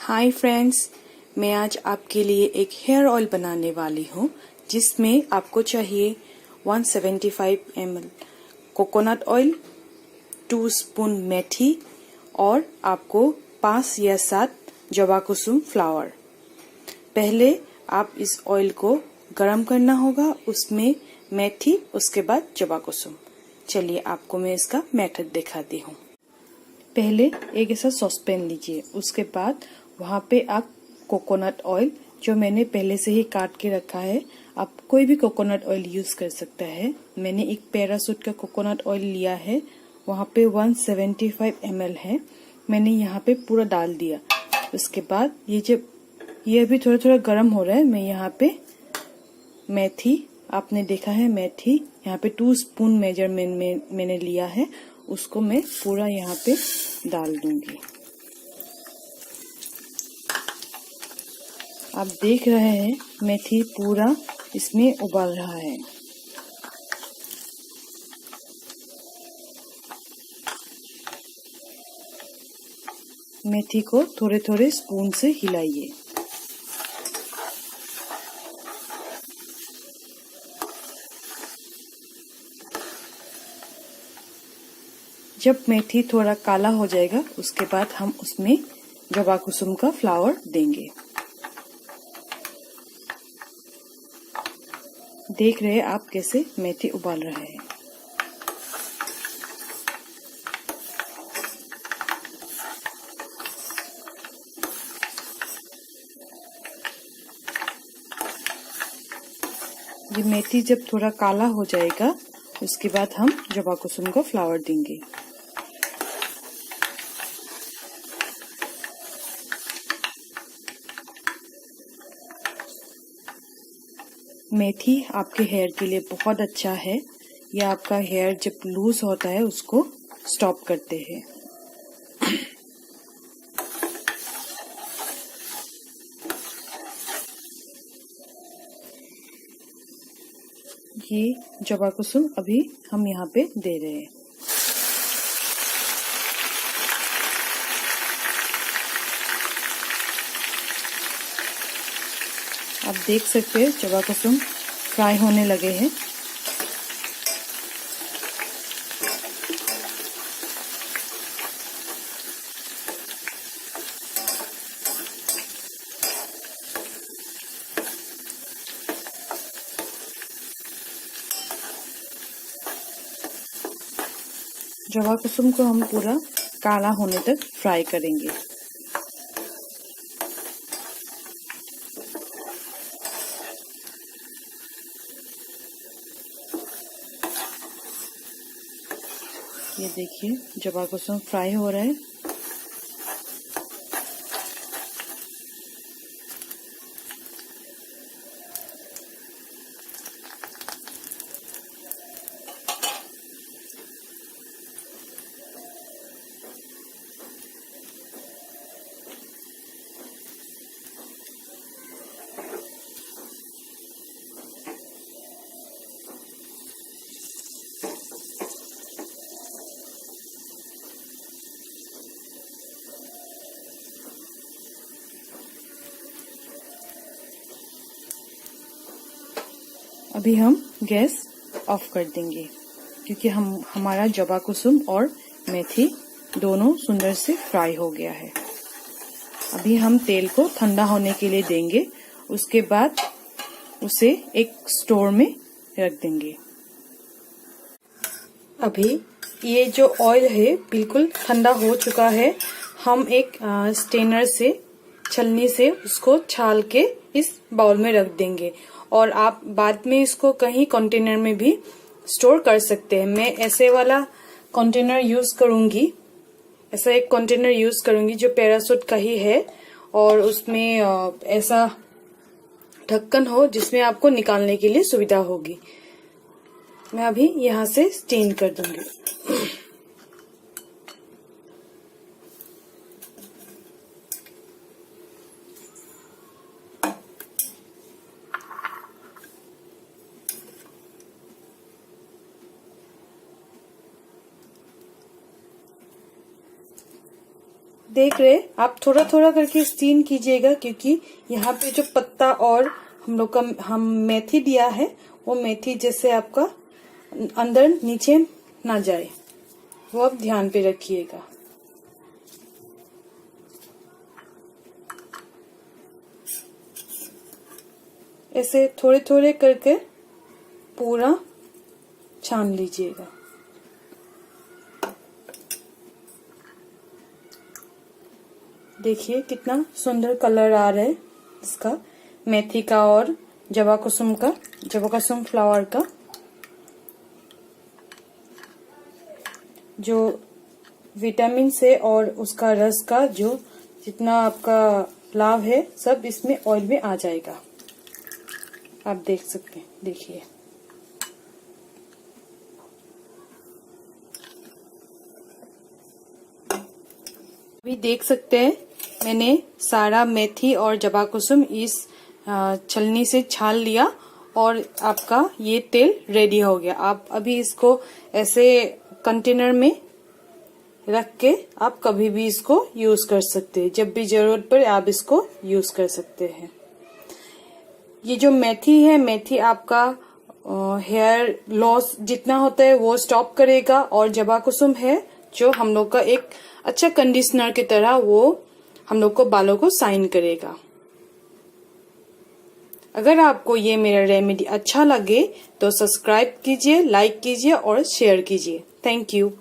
Hi friends, मैं आज आपके लिए एक हेयर ऑयल बनाने वाली हूँ जिसमें आपको चाहिए 175 ml कोकोनट ऑयल, 2 स्पून मेथी और आपको 5 या 7 जवा कुसुम फ्लावर। पहले आप इस ऑयल को गरम करना होगा, उसमें मेथी, उसके बाद जवा कुसुम। चलिए आपको मैं इसका मेथड दिखाती हूँ। पहले एक ऐसा सॉसपैन लीजिए, उसके बाद वहाँ पे आप कोकोनट ऑयल जो मैंने पहले से ही काट के रखा है, आप कोई भी कोकोनट ऑयल यूज कर सकता है। मैंने एक पैरासूट का कोकोनट ऑयल लिया है, वहाँ पे 175 ml है, मैंने यहाँ पे पूरा डाल दिया। उसके बाद ये अभी थोड़ा थोड़ा गर्म हो रहा है, मैं यहाँ पे मेथी, आपने देखा है मेथी, यहाँ पे 2 स्पून मेजरमेंट में मैंने लिया है, उसको मैं पूरा यहाँ पे डाल दूंगी। आप देख रहे हैं मेथी पूरा इसमें उबाल रहा है। मेथी को थोड़े थोड़े स्पून से हिलाइए। जब मेथी थोड़ा काला हो जाएगा, उसके बाद हम उसमें जवा कुसुम का फ्लावर देंगे। देख रहे हैं आप कैसे मेथी उबाल रहा है। ये मेथी जब थोड़ा काला हो जाएगा, उसके बाद हम जवा कुसुम का फ्लावर देंगे। मेथी आपके हेयर के लिए बहुत अच्छा है। यह आपका हेयर जब लूज होता है उसको स्टॉप करते हैं। ये जवा कुसुम अभी हम यहाँ पे दे रहे हैं। आप देख सकते हैं जवा कुसुम फ्राई होने लगे हैं। जवा कुसुम को हम पूरा काला होने तक फ्राई करेंगे। ये देखिए जवा कुसुम फ्राई हो रहा है। अभी हम गैस ऑफ कर देंगे क्योंकि हमारा जवा कुसुम और मेथी दोनों सुंदर से फ्राई हो गया है। अभी हम तेल को ठंडा होने के लिए देंगे, उसके बाद उसे एक स्टोर में रख देंगे। अभी ये जो ऑयल है बिल्कुल ठंडा हो चुका है। हम एक स्टेनर से, छलनी से उसको छाल के इस बाउल में रख देंगे और आप बाद में इसको कहीं कंटेनर में भी स्टोर कर सकते हैं। मैं ऐसे वाला कंटेनर यूज करूंगी, ऐसा एक कंटेनर यूज करूंगी जो पैरासूट का ही है और उसमें ऐसा ढक्कन हो जिसमें आपको निकालने के लिए सुविधा होगी। मैं अभी यहाँ से स्टेन कर दूंगी। देख रहे, आप थोड़ा थोड़ा करके स्टीम कीजिएगा, क्योंकि यहाँ पे जो पत्ता और हम मेथी दिया है वो मेथी जैसे आपका अंदर नीचे ना जाए, वो आप ध्यान पे रखिएगा। ऐसे थोड़े थोड़े करके पूरा छान लीजिएगा। देखिए कितना सुंदर कलर आ रहा है इसका, मेथी का और जवा कुसुम फ्लावर का। जो विटामिन से और उसका रस का जो जितना आपका लाभ है सब इसमें ऑयल में आ जाएगा। आप देख सकते हैं, देखिए अभी देख सकते हैं मैंने सारा मेथी और जवा कुसुम इस छलनी से छान लिया और आपका ये तेल रेडी हो गया। आप अभी इसको ऐसे कंटेनर में रख के आप कभी भी इसको यूज कर सकते हैं, जब भी जरूरत पड़े आप इसको यूज कर सकते हैं। ये जो मेथी है, मेथी आपका हेयर लॉस जितना होता है वो स्टॉप करेगा, और जवा कुसुम है जो हम लोग का एक अच्छा कंडीशनर की तरह वो हम लोग को बालों को शाइन करेगा। अगर आपको ये मेरा रेमेडी अच्छा लगे तो सब्सक्राइब कीजिए, लाइक कीजिए और शेयर कीजिए। Thank you.